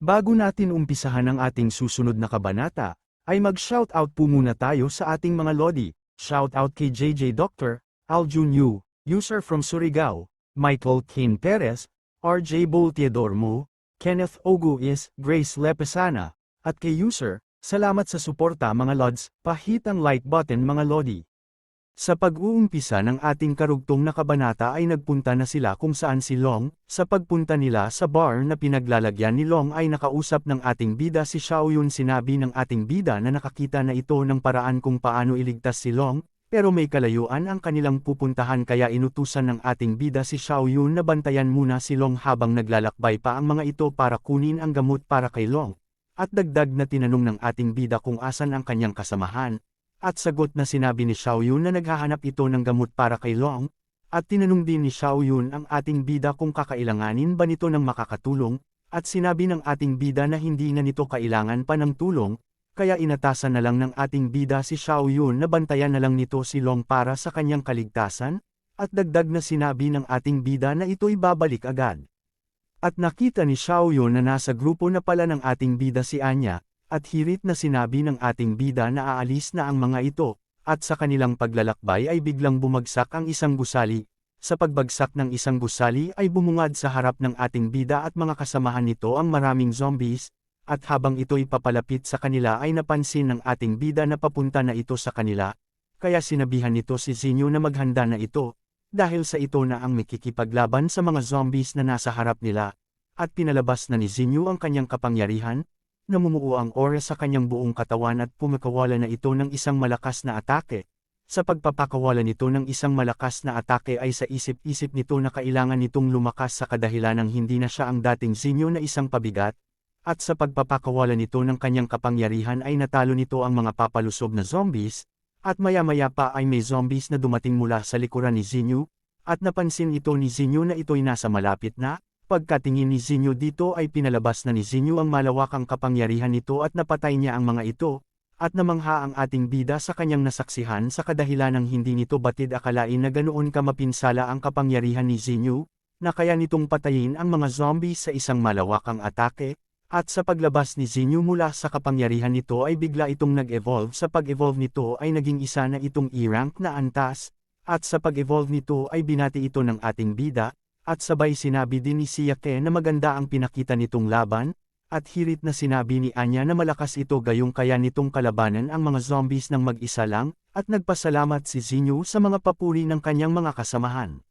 Bago natin umpisahan ang ating susunod na kabanata, ay mag-shoutout po muna tayo sa ating mga lodi. Shoutout kay JJ Dr. Aljun Yu, user from Surigao, Michael Kane Perez, RJ Boltiedormo, Kenneth Oguis, Grace Lepesana, at kay user, salamat sa suporta mga lods, pahit ang like button mga lodi. Sa pag-uumpisa ng ating karugtong na kabanata ay nagpunta na sila kung saan si Long, sa pagpunta nila sa bar na pinaglalagyan ni Long ay nakausap ng ating bida si Xiaoyun. Sinabi ng ating bida na nakakita na ito ng paraan kung paano iligtas si Long, pero may kalayuan ang kanilang pupuntahan kaya inutusan ng ating bida si Xiaoyun na bantayan muna si Long habang naglalakbay pa ang mga ito para kunin ang gamot para kay Long. At dagdag na tinanong ng ating bida kung asan ang kanyang kasamahan. At sagot na sinabi ni Xiaoyun na naghahanap ito ng gamot para kay Long, at tinanong din ni Xiaoyun ang ating bida kung kakailanganin ba nito ng makakatulong, at sinabi ng ating bida na hindi na nito kailangan pa ng tulong, kaya inatasan na lang ng ating bida si Xiaoyun na bantayan na lang nito si Long para sa kanyang kaligtasan, at dagdag na sinabi ng ating bida na ito'y babalik agad. At nakita ni Xiaoyun na nasa grupo na pala ng ating bida si Anya, at hirit na sinabi ng ating bida na aalis na ang mga ito, at sa kanilang paglalakbay ay biglang bumagsak ang isang gusali. Sa pagbagsak ng isang gusali ay bumungad sa harap ng ating bida at mga kasamahan nito ang maraming zombies, at habang ito'y papalapit sa kanila ay napansin ng ating bida na papunta na ito sa kanila, kaya sinabihan nito si Zinyu na maghanda na ito, dahil sa ito na ang makikipaglaban sa mga zombies na nasa harap nila, at pinalabas na ni Zinyu ang kanyang kapangyarihan, namumuo ang aura sa kanyang buong katawan at pumakawala na ito ng isang malakas na atake. Sa pagpapakawala nito ng isang malakas na atake ay sa isip-isip nito na kailangan nitong lumakas sa kadahilanang hindi na siya ang dating Zinyu na isang pabigat, at sa pagpapakawala nito ng kanyang kapangyarihan ay natalo nito ang mga papalusob na zombies, at maya-maya pa ay may zombies na dumating mula sa likuran ni Zinyu, at napansin ito ni Zinyu na ito'y nasa malapit na. Pagkatingin ni Zinyu dito ay pinalabas na ni Zinyu ang malawakang kapangyarihan nito at napatay niya ang mga ito, at namangha ang ating bida sa kanyang nasaksihan sa kadahilanang hindi nito batid akalain na ganoon ka mapinsala ang kapangyarihan ni Zinyu, na kaya nitong patayin ang mga zombies sa isang malawakang atake, at sa paglabas ni Zinyu mula sa kapangyarihan nito ay bigla itong nag-evolve. Sa pag-evolve nito ay naging isa na itong E-rank na antas, at sa pag-evolve nito ay binati ito ng ating bida, at sabay sinabi din ni Siyake na maganda ang pinakita nitong laban, at hirit na sinabi ni Anya na malakas ito gayong kaya nitong kalabanan ang mga zombies ng mag-isa lang, at nagpasalamat si Zinyu sa mga papuri ng kanyang mga kasamahan.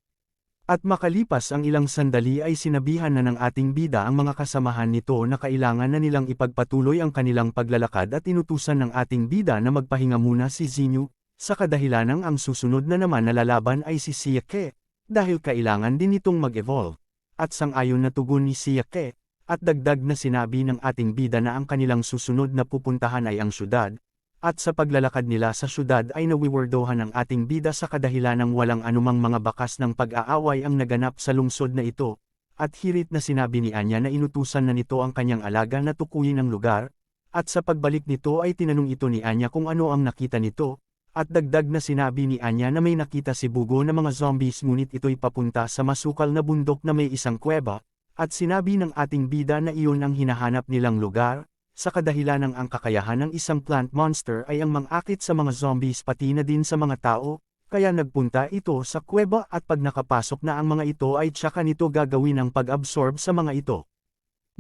At makalipas ang ilang sandali ay sinabihan na ng ating bida ang mga kasamahan nito na kailangan na nilang ipagpatuloy ang kanilang paglalakad at inutusan ng ating bida na magpahinga muna si Zinyu, sa kadahilanang ang susunod na naman na lalaban ay si Siyake. Dahil kailangan din itong mag-evolve, at sang-ayon na tugon ni Siyake, at dagdag na sinabi ng ating bida na ang kanilang susunod na pupuntahan ay ang syudad, at sa paglalakad nila sa syudad ay nawiwerdohan ang ating bida sa kadahilanang walang anumang mga bakas ng pag-aaway ang naganap sa lungsod na ito, at hirit na sinabi ni Anya na inutusan na nito ang kanyang alaga na tukuyin ang lugar, at sa pagbalik nito ay tinanong ito ni Anya kung ano ang nakita nito. At dagdag na sinabi ni Anya na may nakita si Bugo na mga zombies ngunit ito'y papunta sa masukal na bundok na may isang kuweba, at sinabi ng ating bida na iyon ang hinahanap nilang lugar, sa kadahilanang ang kakayahan ng isang plant monster ay ang mang-akit sa mga zombies pati na din sa mga tao, kaya nagpunta ito sa kuweba at pag nakapasok na ang mga ito ay tsaka nito gagawin ang pag-absorb sa mga ito.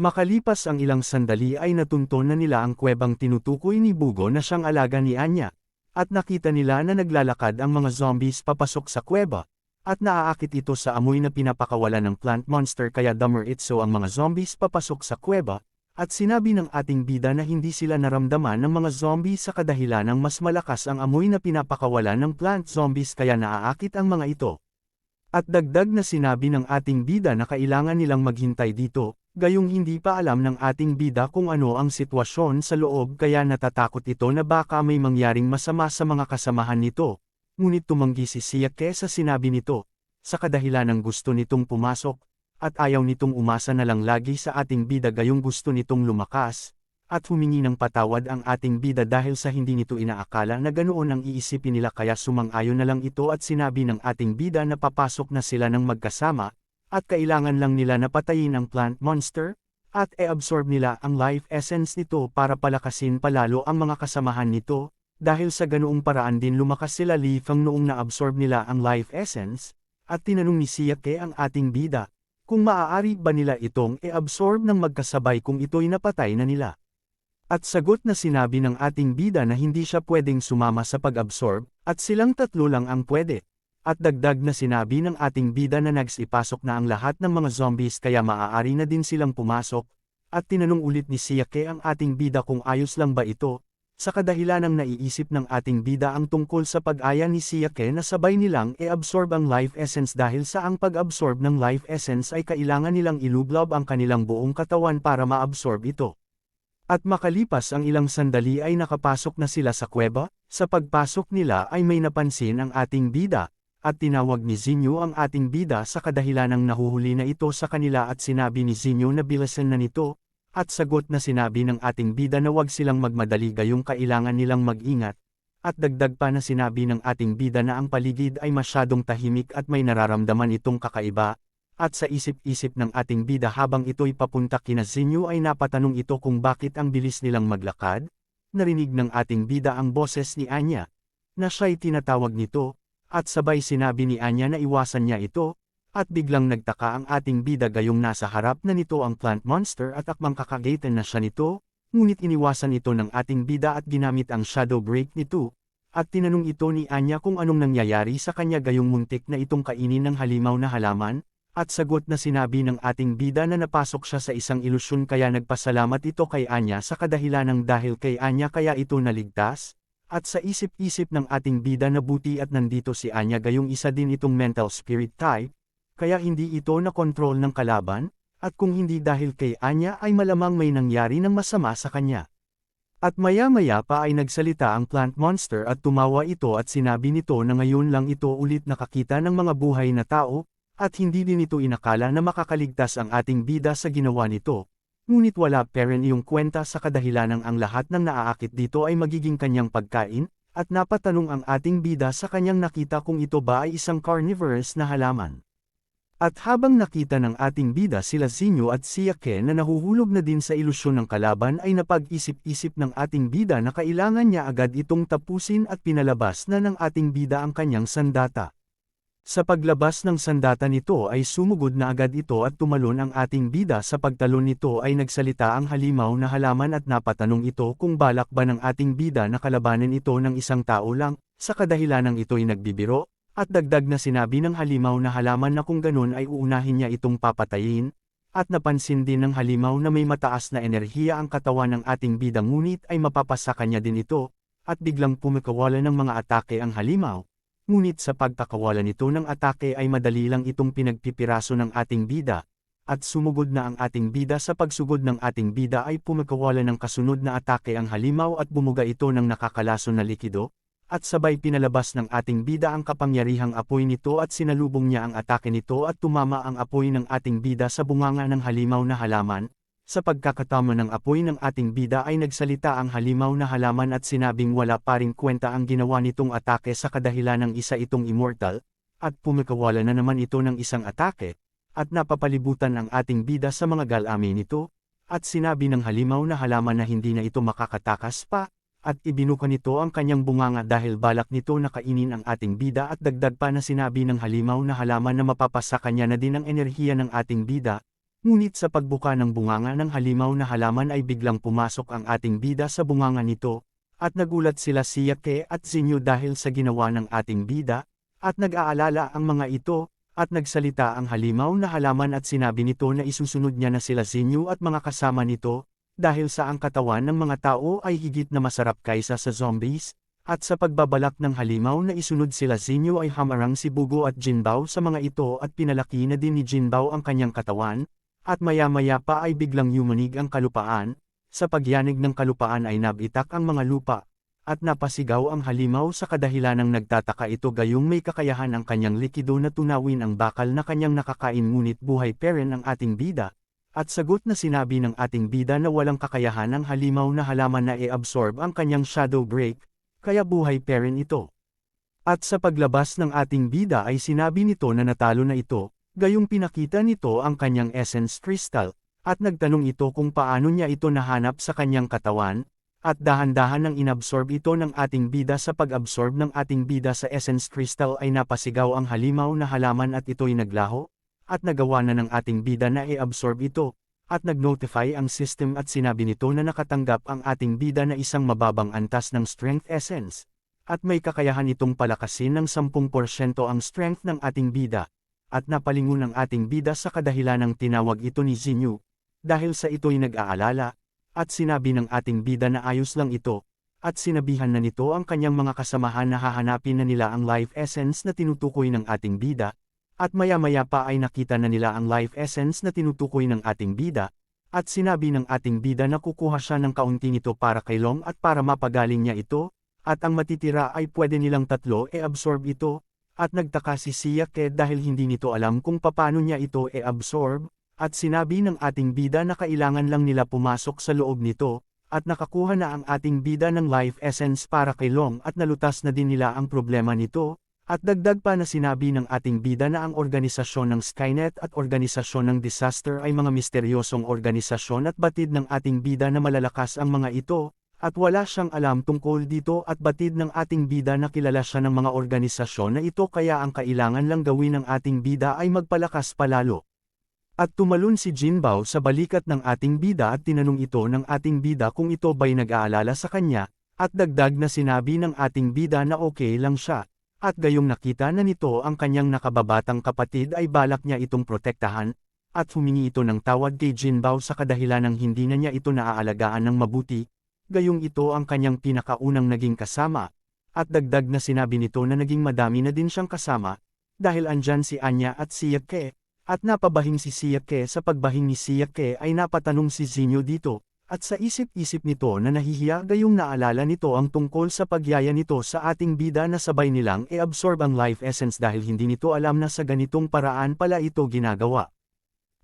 Makalipas ang ilang sandali ay natunton na nila ang kuwebang tinutukoy ni Bugo na siyang alaga ni Anya. At nakita nila na naglalakad ang mga zombies papasok sa kuweba, at naaakit ito sa amoy na pinapakawalan ng plant monster kaya dumiretso ang mga zombies papasok sa kuweba, at sinabi ng ating bida na hindi sila naramdaman ng mga zombies sa kadahilanang mas malakas ang amoy na pinapakawalan ng plant zombies kaya naaakit ang mga ito. At dagdag na sinabi ng ating bida na kailangan nilang maghintay dito, gayong hindi pa alam ng ating bida kung ano ang sitwasyon sa loob kaya natatakot ito na baka may mangyaring masama sa mga kasamahan nito. Ngunit tumanggi si Siyake sa sinabi nito, sa kadahilanang gusto nitong pumasok, at ayaw nitong umasa na lang lagi sa ating bida gayong gusto nitong lumakas, at humingi ng patawad ang ating bida dahil sa hindi nito inaakala na ganoon ang iisipin nila kaya sumang-ayon na lang ito at sinabi ng ating bida na papasok na sila ng magkasama, at kailangan lang nila na patayin ang plant monster, at e-absorb nila ang life essence nito para palakasin palalo ang mga kasamahan nito, dahil sa ganoong paraan din lumakas sila Lifang noong na-absorb nila ang life essence, at tinanong ni Siake ang ating bida, kung maaari ba nila itong e-absorb ng magkasabay kung ito'y napatay na nila. At sagot na sinabi ng ating bida na hindi siya pwedeng sumama sa pag-absorb, at silang tatlo lang ang pwede. At dagdag na sinabi ng ating bida na nagsipasok na ang lahat ng mga zombies kaya maaari na din silang pumasok, at tinanong ulit ni Siake ang ating bida kung ayos lang ba ito, sa kadahilanang naiisip ng ating bida ang tungkol sa pag-aya ni Siake na sabay nilang e-absorb ang life essence dahil sa ang pag-absorb ng life essence ay kailangan nilang ilublob ang kanilang buong katawan para ma-absorb ito. At makalipas ang ilang sandali ay nakapasok na sila sa kuweba, sa pagpasok nila ay may napansin ang ating bida, at tinawag ni Zinyo ang ating bida sa kadahilanang nahuhuli na ito sa kanila at sinabi ni Zinyo na bilasan na nito, at sagot na sinabi ng ating bida na wag silang magmadali gayong kailangan nilang mag-ingat, at dagdag pa na sinabi ng ating bida na ang paligid ay masyadong tahimik at may nararamdaman itong kakaiba. At sa isip-isip ng ating bida habang ito'y papunta kina Zinyo ay napatanong ito kung bakit ang bilis nilang maglakad. Narinig ng ating bida ang boses ni Anya, na siya'y tinatawag nito, at sabay sinabi ni Anya na iwasan niya ito, at biglang nagtaka ang ating bida gayong nasa harap na nito ang plant monster at akmang kakagatan na siya nito, ngunit iniwasan ito ng ating bida at ginamit ang shadow break nito, at tinanong ito ni Anya kung anong nangyayari sa kanya gayong muntik na itong kainin ng halimaw na halaman. At sagot na sinabi ng ating bida na napasok siya sa isang ilusyon kaya nagpasalamat ito kay Anya sa kadahilanang dahil kay Anya kaya ito naligtas, at sa isip-isip ng ating bida na buti at nandito si Anya gayong isa din itong mental spirit type, kaya hindi ito nakontrol ng kalaban, at kung hindi dahil kay Anya ay malamang may nangyari ng masama sa kanya. At maya-maya pa ay nagsalita ang plant monster at tumawa ito at sinabi nito na ngayon lang ito ulit nakakita ng mga buhay na tao, at hindi din ito inakala na makakaligtas ang ating bida sa ginawa nito. Ngunit wala pa rin iyong kwenta sa kadahilanang ang lahat ng naaakit dito ay magiging kanyang pagkain, at napatanong ang ating bida sa kanyang nakita kung ito ba ay isang carnivorous na halaman. At habang nakita ng ating bida sila Zinyo at Siake na nahuhulog na din sa ilusyon ng kalaban ay napag-isip-isip ng ating bida na kailangan niya agad itong tapusin at pinalabas na ng ating bida ang kanyang sandata. Sa paglabas ng sandata nito ay sumugod na agad ito at tumalon ang ating bida sa pagtalon nito ay nagsalita ang halimaw na halaman at napatanong ito kung balak ba ng ating bida na kalabanin ito ng isang tao lang, sa kadahilanang ito'y nagbibiro, at dagdag na sinabi ng halimaw na halaman na kung ganun ay uunahin niya itong papatayin, at napansin din ng halimaw na may mataas na enerhiya ang katawan ng ating bida ngunit ay mapapasa kanya din ito, at biglang pumikawala ng mga atake ang halimaw. Ngunit sa pagkakawala nito ng atake ay madali lang itong pinagpipiraso ng ating bida, at sumugod na ang ating bida sa pagsugod ng ating bida ay pumikawala ng kasunod na atake ang halimaw at bumuga ito ng nakakalason na likido, at sabay pinalabas ng ating bida ang kapangyarihang apoy nito at sinalubong niya ang atake nito at tumama ang apoy ng ating bida sa bunganga ng halimaw na halaman. Sa pagkakatama ng apoy ng ating bida ay nagsalita ang halimaw na halaman at sinabing wala pa ring kwenta ang ginawa nitong atake sa kadahilanang isa itong immortal, at pumikawala na naman ito ng isang atake, at napapalibutan ang ating bida sa mga galami nito, at sinabi ng halimaw na halaman na hindi na ito makakatakas pa, at ibinuka nito ang kanyang bunganga dahil balak nito na kainin ang ating bida at dagdag pa na sinabi ng halimaw na halaman na mapapasa kanya na din ang enerhiya ng ating bida. Ngunit sa pagbuka ng bunganga ng halimaw na halaman ay biglang pumasok ang ating bida sa bunganga nito, at nagulat sila Siake at Zinyo dahil sa ginawa ng ating bida, at nag-aalala ang mga ito, at nagsalita ang halimaw na halaman at sinabi nito na isusunod niya na sila Zinyo at mga kasama nito, dahil sa ang katawan ng mga tao ay higit na masarap kaysa sa zombies, at sa pagbabalak ng halimaw na isunod sila Zinyo ay hamarang si Bugo at Jinbao sa mga ito at pinalaki na din ni Jinbao ang kanyang katawan. At maya-maya pa ay biglang yumanig ang kalupaan, sa pagyanig ng kalupaan ay nabitak ang mga lupa, at napasigaw ang halimaw sa kadahilanang nagtataka ito gayong may kakayahan ang kanyang likido na tunawin ang bakal na kanyang nakakain ngunit buhay pa rin ang ating bida, at sagot na sinabi ng ating bida na walang kakayahan ang halimaw na halaman na i-absorb ang kanyang shadow break, kaya buhay pa rin ito. At sa paglabas ng ating bida ay sinabi nito na natalo na ito, gayong pinakita nito ang kanyang essence crystal, At nagtanong ito kung paano niya ito nahanap sa kanyang katawan, at dahan-dahan nang inabsorb ito ng ating bida. Sa pag-absorb ng ating bida sa essence crystal ay napasigaw ang halimaw na halaman at ito'y naglaho, at nagawa na ng ating bida na i-absorb ito, at nag-notify ang system at sinabi nito na nakatanggap ang ating bida na isang mababang antas ng strength essence, at may kakayahan itong palakasin ng 10% ang strength ng ating bida, at napalingon ang ating bida sa kadahilanang tinawag ito ni Xinyu, dahil sa ito'y nag-aalala, at sinabi ng ating bida na ayos lang ito, at sinabihan na nito ang kanyang mga kasamahan na hahanapin na nila ang life essence na tinutukoy ng ating bida, at maya-maya pa ay nakita na nila ang life essence na tinutukoy ng ating bida, at sinabi ng ating bida na kukuha siya ng kaunting ito para kay Long at para mapagaling niya ito, at ang matitira ay pwede nilang tatlo e-absorb ito, at nagtaka si Siake dahil hindi nito alam kung paano niya ito e-absorb, at sinabi ng ating bida na kailangan lang nila pumasok sa loob nito, at nakakuha na ang ating bida ng life essence para kay Long at nalutas na din nila ang problema nito, at dagdag pa na sinabi ng ating bida na ang organisasyon ng Skynet at organisasyon ng Disaster ay mga misteryosong organisasyon at batid ng ating bida na malalakas ang mga ito, at wala siyang alam tungkol dito at batid ng ating bida na kilala siya ng mga organisasyon na ito kaya ang kailangan lang gawin ng ating bida ay magpalakas palalo. At tumalon si Jinbao sa balikat ng ating bida at tinanong ito ng ating bida kung ito ba'y nag-aalala sa kanya, at dagdag na sinabi ng ating bida na okay lang siya, at gayong nakita na nito ang kanyang nakababatang kapatid ay balak niya itong protektahan, at humingi ito ng tawad kay Jinbao sa kadahilanang hindi na niya ito naaalagaan ng mabuti, gayong ito ang kanyang pinakaunang naging kasama, at dagdag na sinabi nito na naging madami na din siyang kasama, dahil andyan si Anya at si Siake. At napabahing si Siake. Sa pagbahing ni Siake ay napatanong si Xinyu dito, at sa isip-isip nito na nahihiya gayong naalala nito ang tungkol sa pagyaya nito sa ating bida na sabay nilang e-absorb ang life essence dahil hindi nito alam na sa ganitong paraan pala ito ginagawa.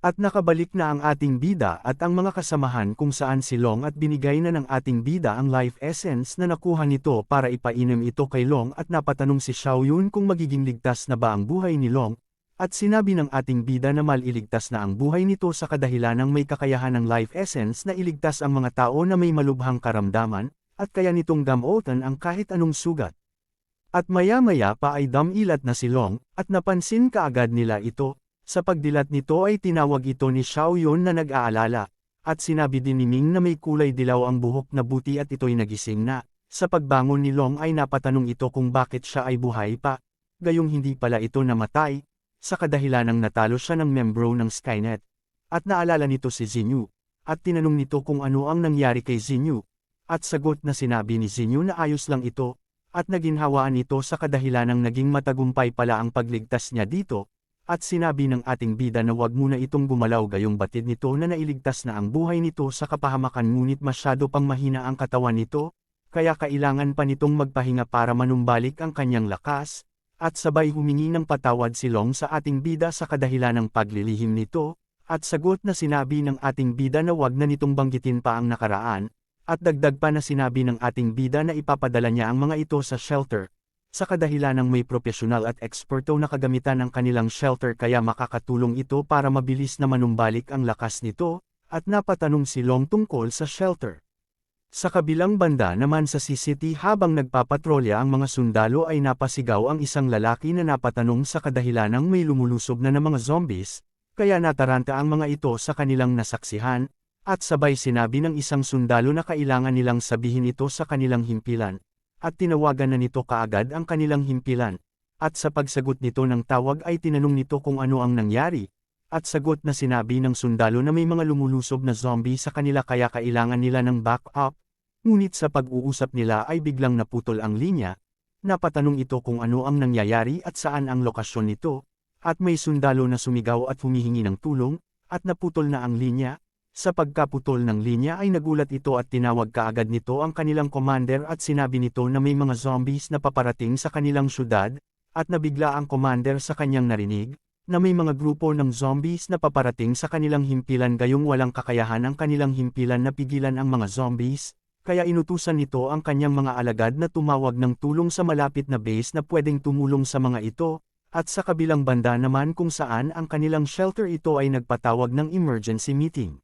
At nakabalik na ang ating bida at ang mga kasamahan kung saan si Long at binigay na ng ating bida ang life essence na nakuha nito para ipainom ito kay Long at napatanong si Xiaoyun kung magiging ligtas na ba ang buhay ni Long. At sinabi ng ating bida na maliligtas na ang buhay nito sa kadahilanang may kakayahan ng life essence na iligtas ang mga tao na may malubhang karamdaman, at kaya nitong gamutan ang kahit anong sugat. At maya-maya pa ay damilat na si Long, at napansin kaagad nila ito, sa pagdilat nito ay tinawag ito ni Xiaoyun na nag-aalala, at sinabi din ni Ming na may kulay dilaw ang buhok na buti at ito'y nagising na. Sa pagbangon ni Long ay napatanong ito kung bakit siya ay buhay pa, gayong hindi pala ito namatay, sa kadahilanang natalo siya ng membro ng Skynet. At naalala nito si Xinyu, at tinanong nito kung ano ang nangyari kay Xinyu, at sagot na sinabi ni Xinyu na ayos lang ito, at naginhawaan ito sa kadahilanang naging matagumpay pala ang pagligtas niya dito, at sinabi ng ating bida na wag muna itong gumalaw gayong batid nito na nailigtas na ang buhay nito sa kapahamakan ngunit masyado pang mahina ang katawan nito, kaya kailangan pa nitong magpahinga para manumbalik ang kanyang lakas. At sabay humingi ng patawad si Long sa ating bida sa kadahilanang paglilihim nito, at sagot na sinabi ng ating bida na wag na nitong banggitin pa ang nakaraan, at dagdag pa na sinabi ng ating bida na ipapadala niya ang mga ito sa shelter, sa kadahilanang may profesional at eksperto na kagamitan ng kanilang shelter kaya makakatulong ito para mabilis na manumbalik ang lakas nito, at napatanong si Long tungkol sa shelter. Sa kabilang banda naman sa CCT habang nagpapatrolya ang mga sundalo ay napasigaw ang isang lalaki na napatanong sa kadahilanang may lumulusob na ng mga zombies, kaya nataranta ang mga ito sa kanilang nasaksihan, at sabay sinabi ng isang sundalo na kailangan nilang sabihin ito sa kanilang himpilan, at tinawagan na nito kaagad ang kanilang himpilan, at sa pagsagot nito ng tawag ay tinanong nito kung ano ang nangyari. At sagot na sinabi ng sundalo na may mga lumulusob na zombie sa kanila kaya kailangan nila ng backup. Ngunit sa pag-uusap nila ay biglang naputol ang linya, napatanong ito kung ano ang nangyayari at saan ang lokasyon nito, at may sundalo na sumigaw at humihingi ng tulong, at naputol na ang linya. Sa pagkaputol ng linya ay nagulat ito at tinawag kaagad nito ang kanilang commander at sinabi nito na may mga zombies na paparating sa kanilang syudad, at nabigla ang commander sa kanyang narinig, na may mga grupo ng zombies na paparating sa kanilang himpilan gayong walang kakayahan ang kanilang himpilan na pigilan ang mga zombies. Kaya inutusan nito ang kanyang mga alagad na tumawag ng tulong sa malapit na base na pwedeng tumulong sa mga ito, at sa kabilang banda naman kung saan ang kanilang shelter ito ay nagpatawag ng emergency meeting.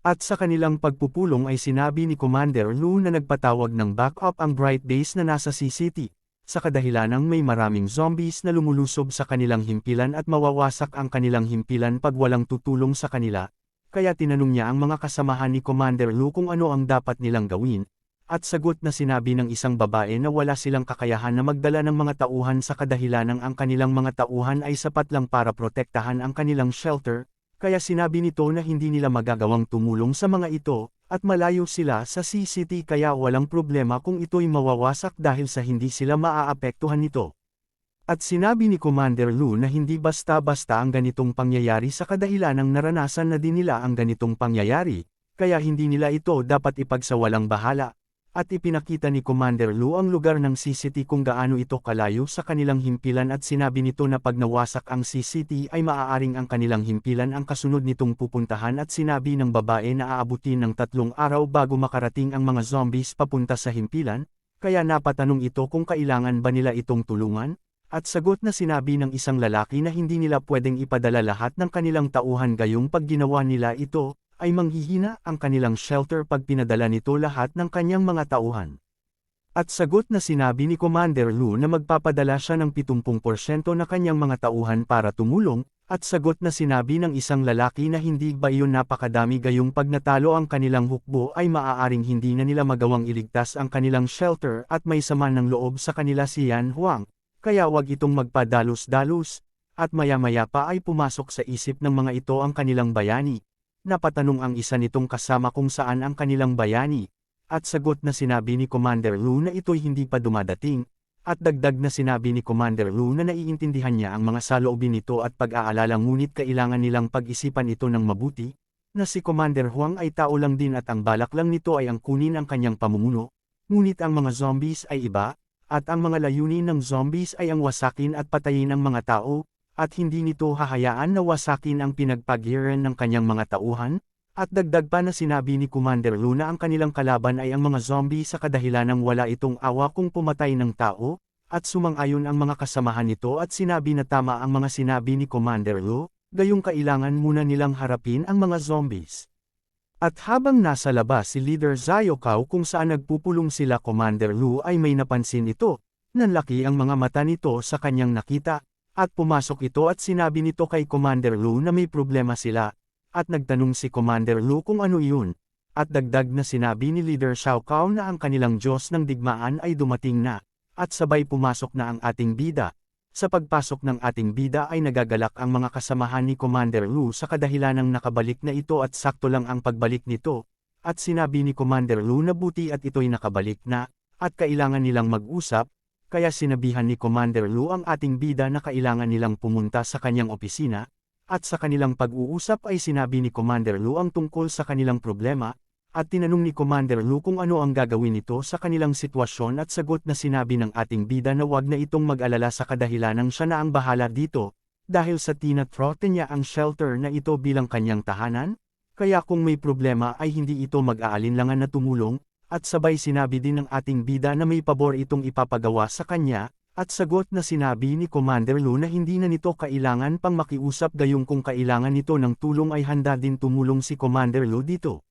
At sa kanilang pagpupulong ay sinabi ni Commander Lu na nagpatawag ng backup ang Bright Base na nasa C-City, sa kadahilanang may maraming zombies na lumulusob sa kanilang himpilan at mawawasak ang kanilang himpilan pag walang tutulong sa kanila, kaya tinanong niya ang mga kasamahan ni Commander Lu kung ano ang dapat nilang gawin, at sagot na sinabi ng isang babae na wala silang kakayahan na magdala ng mga tauhan sa kadahilanang ang kanilang mga tauhan ay sapat lang para protektahan ang kanilang shelter. Kaya sinabi nito na hindi nila magagawang tumulong sa mga ito, at malayo sila sa C-City kaya walang problema kung ito'y mawawasak dahil sa hindi sila maaapektuhan nito. At sinabi ni Commander Lu na hindi basta-basta ang ganitong pangyayari sa kadahilanang naranasan na din nila ang ganitong pangyayari, kaya hindi nila ito dapat ipagsawalang bahala. At ipinakita ni Commander Lu ang lugar ng C-City kung gaano ito kalayo sa kanilang himpilan at sinabi nito na pag nawasak ang C-City ay maaaring ang kanilang himpilan ang kasunod nitong pupuntahan at sinabi ng babae na aabutin ng 3 araw bago makarating ang mga zombies papunta sa himpilan, kaya napatanong ito kung kailangan ba nila itong tulungan, at sagot na sinabi ng isang lalaki na hindi nila pwedeng ipadala lahat ng kanilang tauhan gayong pag ginawa nila ito, ay manghihina ang kanilang shelter pag pinadala nito lahat ng kanyang mga tauhan. At sagot na sinabi ni Commander Lu na magpapadala siya ng 70% na kanyang mga tauhan para tumulong, at sagot na sinabi ng isang lalaki na hindi ba iyon napakadami gayong pag natalo ang kanilang hukbo ay maaaring hindi na nila magawang iligtas ang kanilang shelter at may sama ng loob sa kanila si Yan Huang, kaya wag itong magpadalos-dalos, at maya-maya pa ay pumasok sa isip ng mga ito ang kanilang bayani. Napatanong ang isa nitong kasama kung saan ang kanilang bayani, at sagot na sinabi ni Commander Lu na ito'y hindi pa dumadating, at dagdag na sinabi ni Commander Lu na naiintindihan niya ang mga saloobin nito at pag-aalala ngunit kailangan nilang pag-isipan ito ng mabuti, na si Commander Huang ay tao lang din at ang balak lang nito ay ang kunin ang kanyang pamumuno, ngunit ang mga zombies ay iba, at ang mga layunin ng zombies ay ang wasakin at patayin ang mga tao, at hindi nito hahayaan na wasakin ang pinagpaghiran ng kanyang mga tauhan, at dagdag pa na sinabi ni Commander Lu na ang kanilang kalaban ay ang mga zombie sa kadahilanang wala itong awa kung pumatay ng tao, at sumang-ayon ang mga kasamahan nito at sinabi na tama ang mga sinabi ni Commander Lu, gayong kailangan muna nilang harapin ang mga zombies. At habang nasa labas si Leader Zayokao kung saan nagpupulong sila Commander Lu ay may napansin ito, nanlaki ang mga mata nito sa kanyang nakita. At pumasok ito at sinabi nito kay Commander Lu na may problema sila, at nagtanong si Commander Lu kung ano iyon, at dagdag na sinabi ni Leader Xiao Cao na ang kanilang Diyos ng digmaan ay dumating na, at sabay pumasok na ang ating bida. Sa pagpasok ng ating bida ay nagagalak ang mga kasamahan ni Commander Lu sa kadahilanang nakabalik na ito at sakto lang ang pagbalik nito, at sinabi ni Commander Lu na buti at ito'y nakabalik na, at kailangan nilang mag-usap. Kaya sinabihan ni Commander Lu ang ating bida na kailangan nilang pumunta sa kanyang opisina, at sa kanilang pag-uusap ay sinabi ni Commander Lu ang tungkol sa kanilang problema, at tinanong ni Commander Lu kung ano ang gagawin nito sa kanilang sitwasyon at sagot na sinabi ng ating bida na wag na itong mag-alala sa kadahilanang siya na ang bahala dito, dahil sa tinatrote niya ang shelter na ito bilang kanyang tahanan, kaya kung may problema ay hindi ito mag-aalinlangan na tumulong. At sabay sinabi din ng ating bida na may pabor itong ipapagawa sa kanya, at sagot na sinabi ni Commander Lu na hindi na nito kailangan pang makiusap gayong kung kailangan nito ng tulong ay handa din tumulong si Commander Lu dito.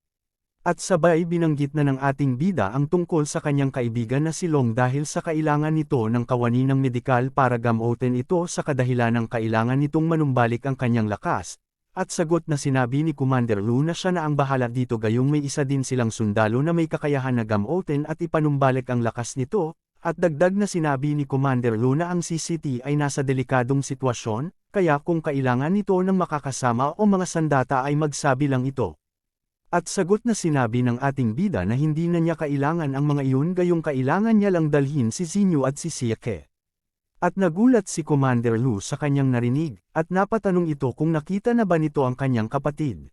At sabay binanggit na ng ating bida ang tungkol sa kanyang kaibigan na si Long dahil sa kailangan nito ng kawani ng medikal para gamutin ito sa kadahilanang kailangan nitong manumbalik ang kanyang lakas. At sagot na sinabi ni Commander Lu na siya na ang bahala dito gayong may isa din silang sundalo na may kakayahan na gamutin at ipanumbalik ang lakas nito, at dagdag na sinabi ni Commander Lu na ang C-City ay nasa delikadong sitwasyon, kaya kung kailangan nito ng makakasama o mga sandata ay magsabi lang ito. At sagot na sinabi ng ating bida na hindi na niya kailangan ang mga iyon gayong kailangan niya lang dalhin si Zinyu at si Siake. At nagulat si Commander Lu sa kanyang narinig, at napatanong ito kung nakita na ba nito ang kanyang kapatid.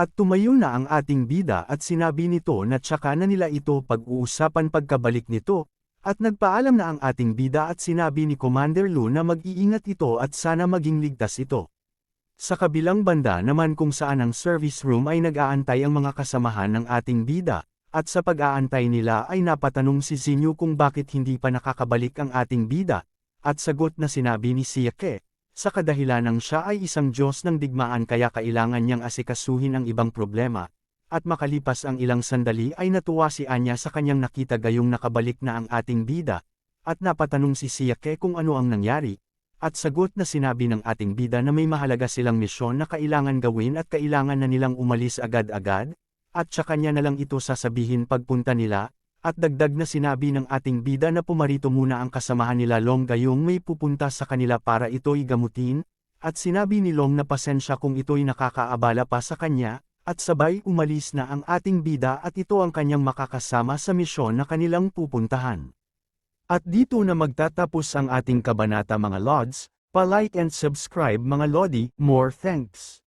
At tumayo na ang ating bida at sinabi nito na tsaka na nila ito pag-uusapan pagkabalik nito, at nagpaalam na ang ating bida at sinabi ni Commander Lu na mag-iingat ito at sana maging ligtas ito. Sa kabilang banda naman kung saan ang service room ay nag-aantay ang mga kasamahan ng ating bida, at sa pag-aantay nila ay napatanong si Zinyu kung bakit hindi pa nakakabalik ang ating bida. At sagot na sinabi ni Siake, sa kadahilanang siya ay isang Diyos ng digmaan kaya kailangan niyang asikasuhin ang ibang problema, at makalipas ang ilang sandali ay natuwa si Anya sa kanyang nakita gayong nakabalik na ang ating bida, at napatanong si Siake kung ano ang nangyari, at sagot na sinabi ng ating bida na may mahalaga silang misyon na kailangan gawin at kailangan na nilang umalis agad-agad, at sa kanya na lang ito sasabihin pagpunta nila, at dagdag na sinabi ng ating bida na pumarito muna ang kasamahan nila Long gayong may pupunta sa kanila para ito'y gamutin, at sinabi ni Long na pasensya kung ito'y nakakaabala pa sa kanya, at sabay umalis na ang ating bida at ito ang kanyang makakasama sa misyon na kanilang pupuntahan. At dito na magtatapos ang ating kabanata mga Lods, pa-like and subscribe mga Lodi, more thanks.